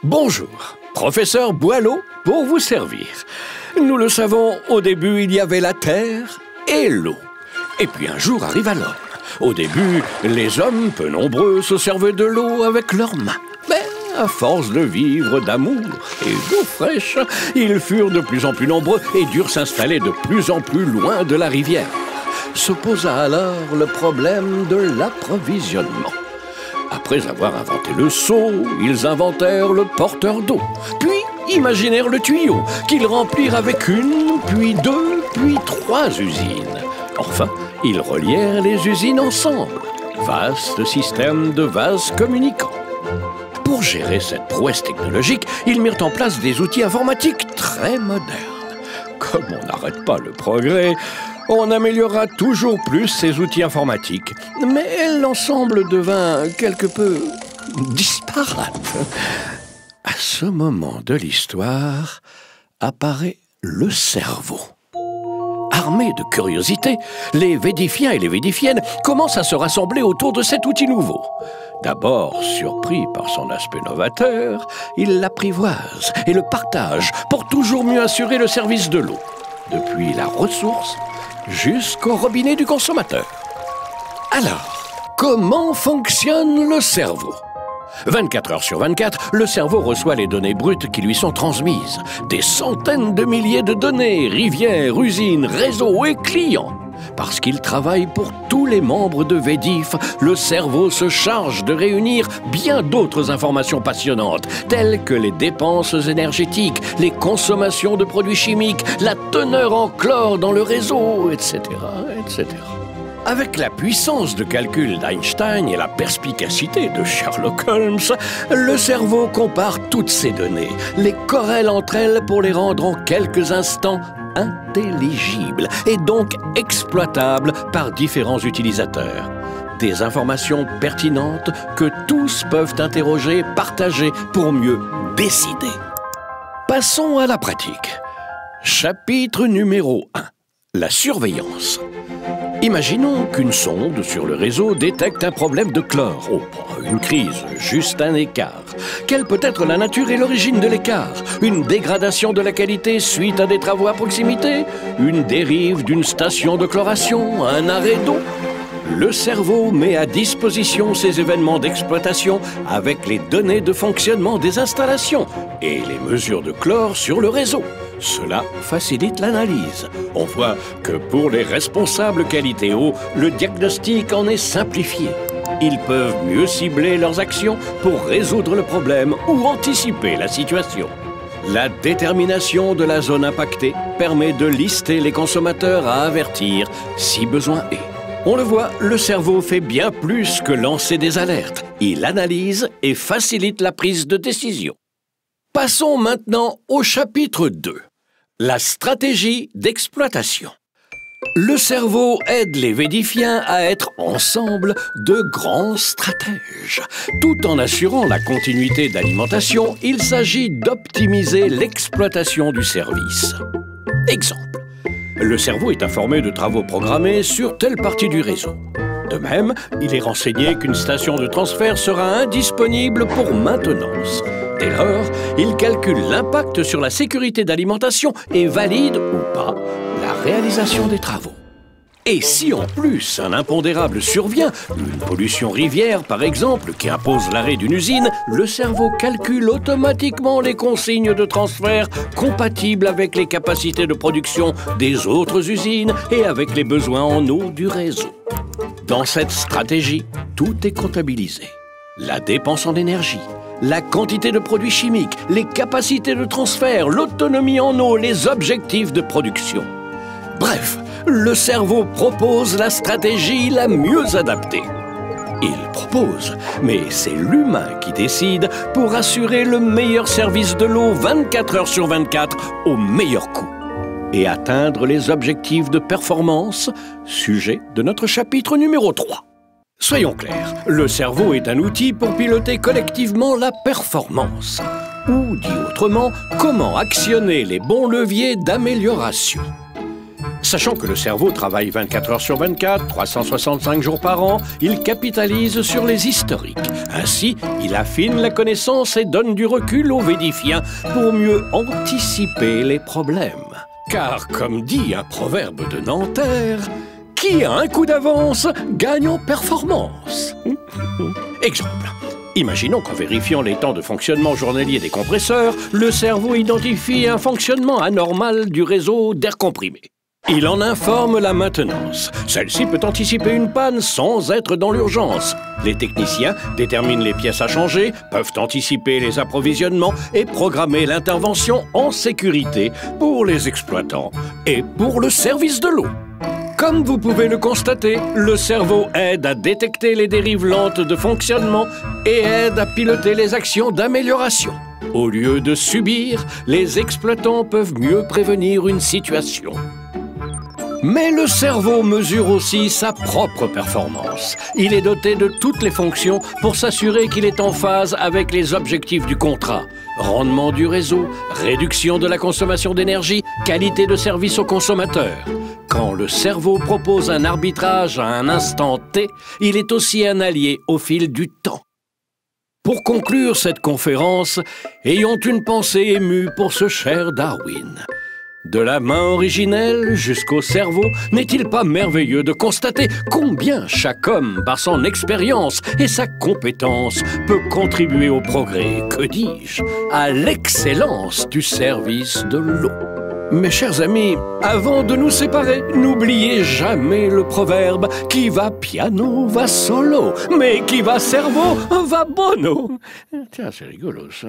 Bonjour, professeur Boileau pour vous servir. Nous le savons, au début, il y avait la terre et l'eau. Et puis un jour arriva l'homme. Au début, les hommes, peu nombreux, se servaient de l'eau avec leurs mains. Mais à force de vivre d'amour et d'eau fraîche, ils furent de plus en plus nombreux et durent s'installer de plus en plus loin de la rivière. Se posa alors le problème de l'approvisionnement. Après avoir inventé le seau, ils inventèrent le porteur d'eau. Puis imaginèrent le tuyau, qu'ils remplirent avec une, puis deux, puis trois usines. Enfin, ils relièrent les usines ensemble. Vaste système de vases communicants. Pour gérer cette prouesse technologique, ils mirent en place des outils informatiques très modernes. Comme on n'arrête pas le progrès, on améliorera toujours plus ces outils informatiques. Mais l'ensemble devint quelque peu disparate. À ce moment de l'histoire, apparaît le cerveau. Armés de curiosité, les Védifiens et les Védifiennes commencent à se rassembler autour de cet outil nouveau. D'abord surpris par son aspect novateur, ils l'apprivoisent et le partagent pour toujours mieux assurer le service de l'eau, depuis la ressource jusqu'au robinet du consommateur. Alors, comment fonctionne le cerveau ? 24 heures sur 24, le cerveau reçoit les données brutes qui lui sont transmises. Des centaines de milliers de données, rivières, usines, réseaux et clients. Parce qu'il travaille pour tous les membres de Védif, le cerveau se charge de réunir bien d'autres informations passionnantes, telles que les dépenses énergétiques, les consommations de produits chimiques, la teneur en chlore dans le réseau, etc., etc. Avec la puissance de calcul d'Einstein et la perspicacité de Sherlock Holmes, le cerveau compare toutes ces données, les corrèle entre elles pour les rendre en quelques instants intelligibles et donc exploitables par différents utilisateurs. Des informations pertinentes que tous peuvent interroger, partager pour mieux décider. Passons à la pratique. Chapitre numéro 1. La surveillance. Imaginons qu'une sonde sur le réseau détecte un problème de chlore. Oh, une crise, juste un écart. Quelle peut être la nature et l'origine de l'écart? Une dégradation de la qualité suite à des travaux à proximité? Une dérive d'une station de chloration? Un arrêt d'eau? Le cerveau met à disposition ces événements d'exploitation avec les données de fonctionnement des installations et les mesures de chlore sur le réseau. Cela facilite l'analyse. On voit que pour les responsables qualité eau, le diagnostic en est simplifié. Ils peuvent mieux cibler leurs actions pour résoudre le problème ou anticiper la situation. La détermination de la zone impactée permet de lister les consommateurs à avertir si besoin est. On le voit, le cerveau fait bien plus que lancer des alertes. Il analyse et facilite la prise de décision. Passons maintenant au chapitre 2. La stratégie d'exploitation. Le cerveau aide les Védifiens à être ensemble de grands stratèges. Tout en assurant la continuité d'alimentation, il s'agit d'optimiser l'exploitation du service. Exemple. Le cerveau est informé de travaux programmés sur telle partie du réseau. De même, il est renseigné qu'une station de transfert sera indisponible pour maintenance. Dès lors, il calcule l'impact sur la sécurité d'alimentation et valide ou pas la réalisation des travaux. Et si en plus un impondérable survient, une pollution rivière par exemple, qui impose l'arrêt d'une usine, le cerveau calcule automatiquement les consignes de transfert compatibles avec les capacités de production des autres usines et avec les besoins en eau du réseau. Dans cette stratégie, tout est comptabilisé. La dépense en énergie, la quantité de produits chimiques, les capacités de transfert, l'autonomie en eau, les objectifs de production. Bref, le cerveau propose la stratégie la mieux adaptée. Il propose, mais c'est l'humain qui décide pour assurer le meilleur service de l'eau 24 heures sur 24 au meilleur coût et atteindre les objectifs de performance, sujet de notre chapitre numéro 3. Soyons clairs, le cerveau est un outil pour piloter collectivement la performance. Ou, dit autrement, comment actionner les bons leviers d'amélioration. Sachant que le cerveau travaille 24 heures sur 24, 365 jours par an, il capitalise sur les historiques. Ainsi, il affine la connaissance et donne du recul aux védifiens pour mieux anticiper les problèmes. Car, comme dit un proverbe de Nanterre, qui a un coup d'avance gagne en performance. Exemple. Imaginons qu'en vérifiant les temps de fonctionnement journalier des compresseurs, le cerveau identifie un fonctionnement anormal du réseau d'air comprimé. Il en informe la maintenance. Celle-ci peut anticiper une panne sans être dans l'urgence. Les techniciens déterminent les pièces à changer, peuvent anticiper les approvisionnements et programmer l'intervention en sécurité pour les exploitants et pour le service de l'eau. Comme vous pouvez le constater, le cerveau aide à détecter les dérives lentes de fonctionnement et aide à piloter les actions d'amélioration. Au lieu de subir, les exploitants peuvent mieux prévenir une situation. Mais le cerveau mesure aussi sa propre performance. Il est doté de toutes les fonctions pour s'assurer qu'il est en phase avec les objectifs du contrat. Rendement du réseau, réduction de la consommation d'énergie, qualité de service aux consommateurs. Quand le cerveau propose un arbitrage à un instant T, il est aussi un allié au fil du temps. Pour conclure cette conférence, ayons une pensée émue pour ce cher Darwin. De la main originelle jusqu'au cerveau, n'est-il pas merveilleux de constater combien chaque homme, par son expérience et sa compétence, peut contribuer au progrès, que dis-je, à l'excellence du service de l'eau. Mes chers amis, avant de nous séparer, n'oubliez jamais le proverbe « Qui va piano va solo, mais qui va cerveau va bono ». Tiens, c'est rigolo ça.